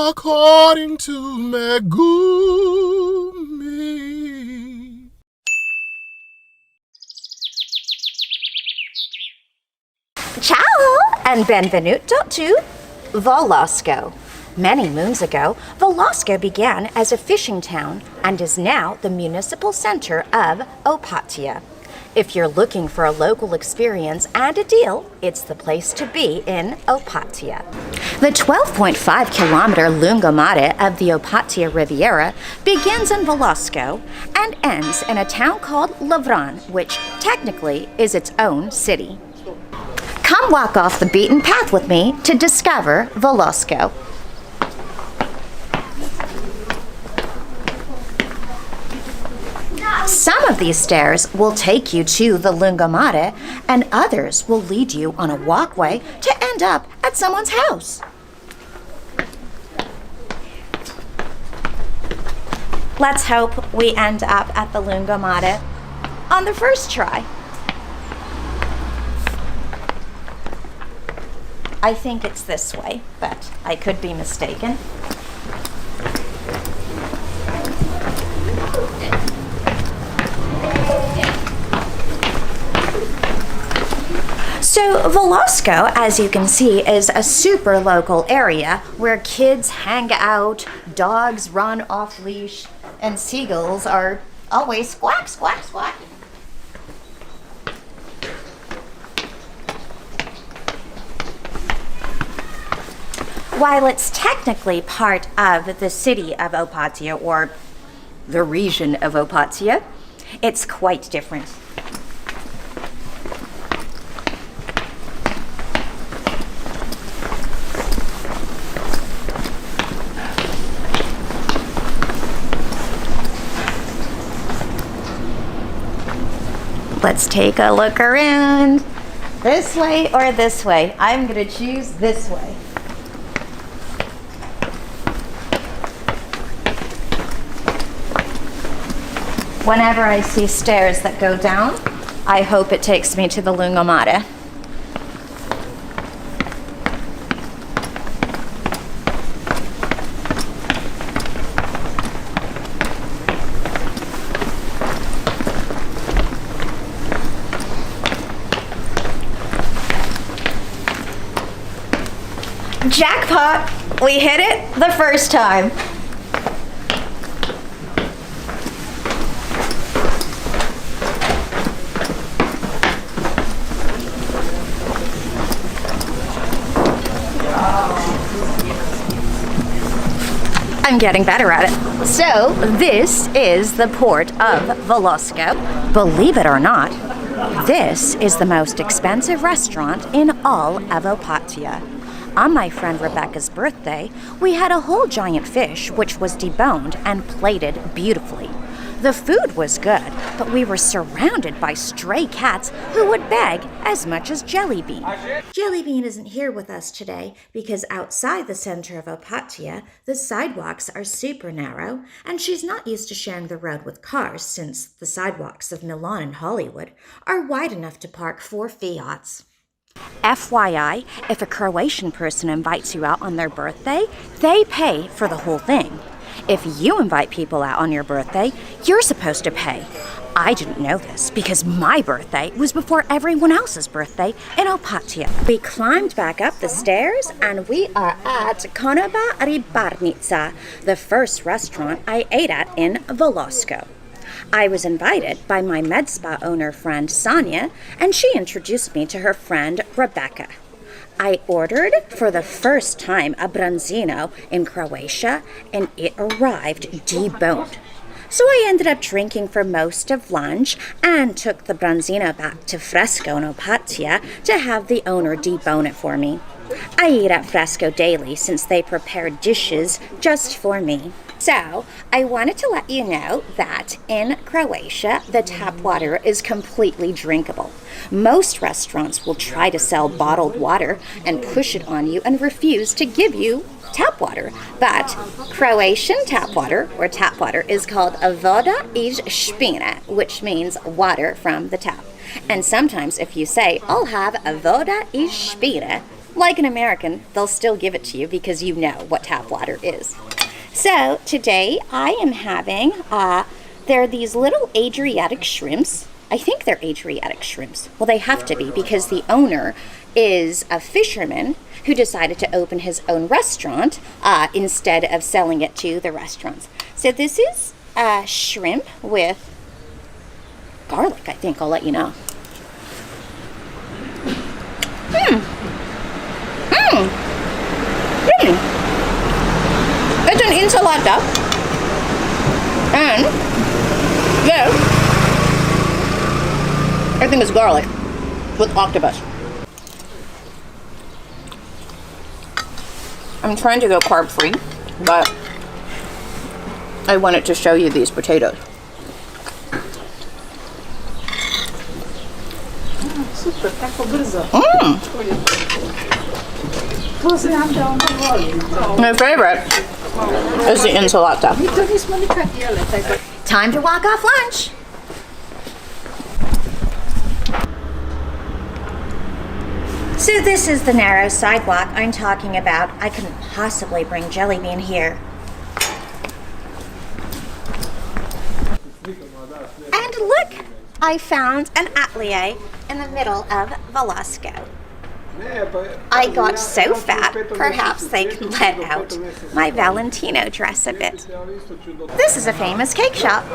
According to Megumi. Ciao and benvenuto to Volosko. Many moons ago, Volosko began as a fishing town and is now the municipal center of Opatija. If you're looking for a local experience and a deal, it's the place to be in Opatija. The 12.5-kilometer lungomare of the Opatija Riviera begins in Volosko and ends in a town called F.I.R.E, which technically is its own city. Come walk off the beaten path with me to discover Volosko. Some of these stairs will take you to the lungomare, and others will lead you on a walkway to end up at someone's house. Let's hope we end up at the lungomare on the first try. I think it's this way, but I could be mistaken. So Volosko, as you can see, is a super local area where kids hang out, dogs run off leash, and seagulls are always squawk, squawk, squawk. While it's technically part of the city of Opatija, or the region of Opatija, it's quite different. Let's take a look around. This way or this way? I'm going to choose this way. Whenever I see stairs that go down, I hope it takes me to the lungomare. Jackpot! We hit it the first time. I'm getting better at it. So, this is the port of Volosko. Believe it or not, this is the most expensive restaurant in all of Opatija. On my friend Rebecca's birthday, we had a whole giant fish which was deboned and plated beautifully. The food was good, but we were surrounded by stray cats who would beg as much as Jellybean. Jellybean isn't here with us today because outside the center of Opatija, the sidewalks are super narrow, and she's not used to sharing the road with cars since the sidewalks of Milan and Hollywood are wide enough to park 4 Fiats. FYI, if a Croatian person invites you out on their birthday, they pay for the whole thing. If you invite people out on your birthday, you're supposed to pay. I didn't know this because my birthday was before everyone else's birthday in Opatija. We climbed back up the stairs and we are at Konoba Ribarnica, the first restaurant I ate at in Volosko. I was invited by my med spa owner friend Sonia, and she introduced me to her friend Rebecca. I ordered for the first time a branzino in Croatia, and it arrived deboned. So I ended up drinking for most of lunch and took the branzino back to Fresco in Opatija to have the owner debone it for me. I eat at Fresco daily since they prepare dishes just for me. So, I wanted to let you know that in Croatia, the tap water is completely drinkable. Most restaurants will try to sell bottled water and push it on you and refuse to give you tap water. But Croatian tap water, or tap water, is called voda iz špine, which means water from the tap. And sometimes if you say, I'll have a voda iz špine, Like an American, they'll still give it to you because you know what tap water is. So today I am having, there are these little Adriatic shrimps. I think they're Adriatic shrimps. Well, they have to be because the owner is a fisherman who decided to open his own restaurant instead of selling it to the restaurants. So this is shrimp with garlic, I think. I'll let you know. It's an insalata. And this, I think it's garlic with octopus. I'm trying to go carb-free, but I wanted to show you these potatoes. Super, tak bardzo. My favorite is the insalata. To nie smanika wiele tego. Time to walk off lunch. So this is the narrow sidewalk I'm talking about. I couldn't possibly bring Jellybean here. And look, I found an atelier in the middle of Volosko. I got so fat, perhaps they can let out my Valentino dress a bit. This is a famous cake shop.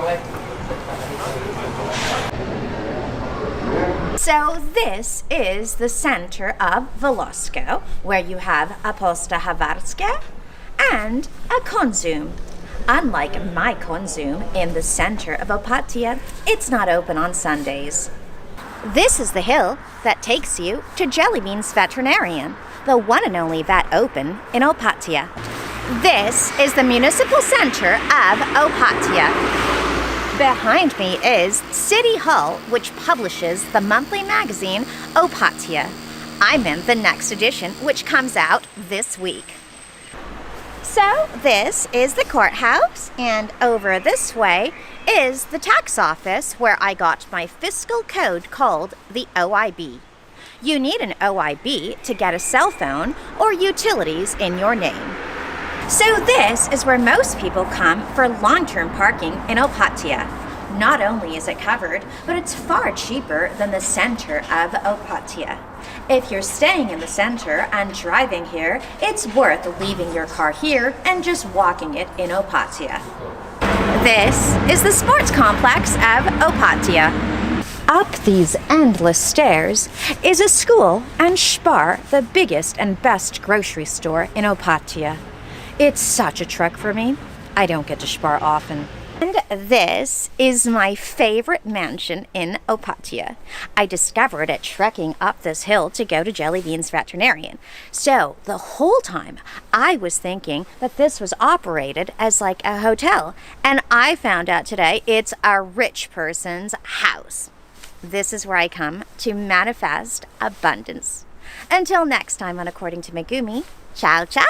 So this is the center of Volosko, where you have a Posta Havarská and a Konzum. Unlike my Konzum in the center of Opatija, it's not open on Sundays. This is the hill that takes you to Jellybean's Veterinarian, the one and only vet open in Opatija. This is the municipal center of Opatija. Behind me is City Hall, which publishes the monthly magazine Opatija. I'm in the next edition, which comes out this week. So this is the courthouse, and over this way is the tax office where I got my fiscal code called the OIB. You need an OIB to get a cell phone or utilities in your name. So this is where most people come for long-term parking in Opatija. Not only is it covered, but it's far cheaper than the center of Opatija. If you're staying in the center and driving here, it's worth leaving your car here and just walking it in Opatija. This is the sports complex of Opatija. Up these endless stairs is a school and Spar, the biggest and best grocery store in Opatija. It's such a trek for me. I don't get to Spar often. And this is my favorite mansion in Opatija. I discovered it trekking up this hill to go to Jellybean's Veterinarian. So the whole time I was thinking that this was operated as like a hotel. And I found out today it's a rich person's house. This is where I come to manifest abundance. Until next time on According to Megumi, ciao ciao!